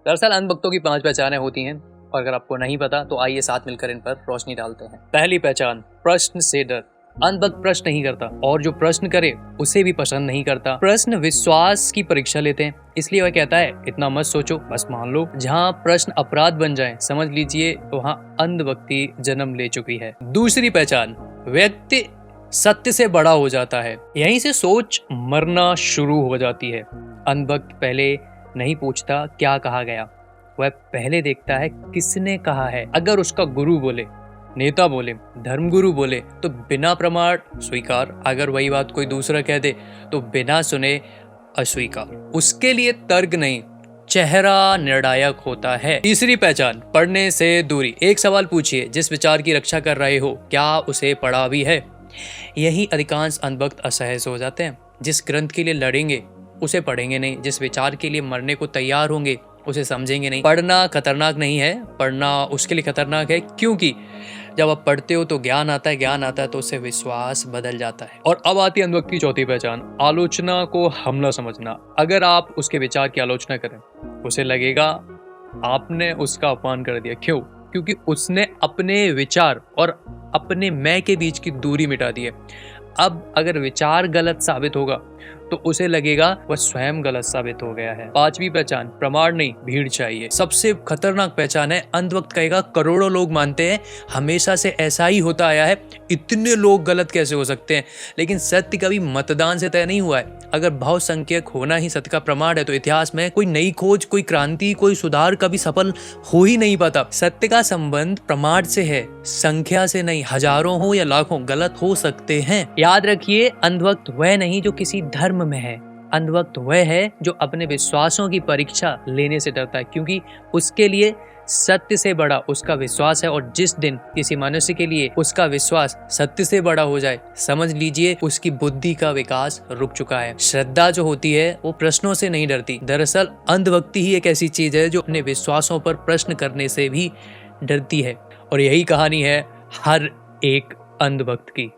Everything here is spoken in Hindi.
दरअसल अंधभक्तों की 5 पहचानें होती हैं और अगर आपको नहीं पता तो आइए साथ मिलकर इन पर रोशनी डालते हैं। पहली पहचान, प्रश्न से डर। अंधभक्त प्रश्न नहीं करता और जो प्रश्न करे उसे भी पसंद नहीं करता। प्रश्न विश्वास की परीक्षा लेते हैं, इसलिए वह कहता है इतना मत सोचो, बस मान लो। जहाँ प्रश्न अपराध बन जाए समझ लीजिए वहाँ अंधभक्ति जन्म ले चुकी है। दूसरी पहचान, व्यक्ति सत्य से बड़ा हो जाता है। यहीं से सोच मरना शुरू हो जाती है। अंधभक्त पहले नहीं पूछता क्या कहा गया, वह पहले देखता है किसने कहा है। अगर उसका गुरु बोले, नेता बोले, धर्मगुरु बोले तो बिना प्रमाण स्वीकार। अगर वही बात कोई दूसरा कह दे तो बिना सुने अस्वीकार। उसके लिए तर्क नहीं, चेहरा निर्णायक होता है। तीसरी पहचान, पढ़ने से दूरी। एक सवाल पूछिए, जिस विचार की रक्षा कर रहे हो क्या उसे पढ़ा भी है? यही अधिकांश अंधभक्त असहज हो जाते हैं। जिस ग्रंथ के लिए लड़ेंगे उसे पढ़ेंगे नहीं, जिस विचार के लिए मरने को तैयार होंगे उसे समझेंगे नहीं। पढ़ना खतरनाक नहीं है, पढ़ना उसके लिए खतरनाक है क्योंकि जब आप पढ़ते हो तो ज्ञान आता है, ज्ञान आता है तो उससे विश्वास बदल जाता है। और अब आती है अंधभक्त की चौथी पहचान, आलोचना को हमला समझना। अगर आप उसके विचार की आलोचना करें उसे लगेगा आपने उसका अपमान कर दिया। क्यों? क्योंकि उसने अपने विचार और अपने मैं के बीच की दूरी मिटा दी है। अब अगर विचार गलत साबित होगा तो उसे लगेगा वह स्वयं गलत साबित हो गया है। पांचवी पहचान, प्रमाण नहीं भीड़ चाहिए। सबसे खतरनाक पहचान है, अंधभक्त कहेगा करोड़ों लोग मानते हैं, हमेशा से ऐसा ही होता आया है, इतने लोग गलत कैसे हो सकते हैं? लेकिन सत्य कभी मतदान से तय नहीं हुआ है। अगर बहुसंख्यक होना ही सत्य का प्रमाण है तो इतिहास में कोई नई खोज, कोई क्रांति, कोई सुधार कभी सफल हो ही नहीं पाता। सत्य का संबंध प्रमाण से है, संख्या से नहीं। हजारों हो या लाखों गलत हो सकते हैं। याद रखिए, अंधभक्त वह नहीं जो किसी धर्म में है, अंधभक्त वह है जो अपने विश्वासों की परीक्षा लेने से डरता है, क्योंकि उसके लिए सत्य से बड़ा उसका विश्वास है। और जिस दिन किसी मनुष्य के लिए उसका विश्वास सत्य से बड़ा हो जाए, समझ लीजिए उसकी बुद्धि का विकास रुक चुका है। श्रद्धा जो होती है वो प्रश्नों से नहीं डरती। दरअसल अंधभक्ति ही एक ऐसी चीज है जो अपने विश्वासों पर प्रश्न करने से भी डरती है। और यही कहानी है हर एक अंधभक्त की।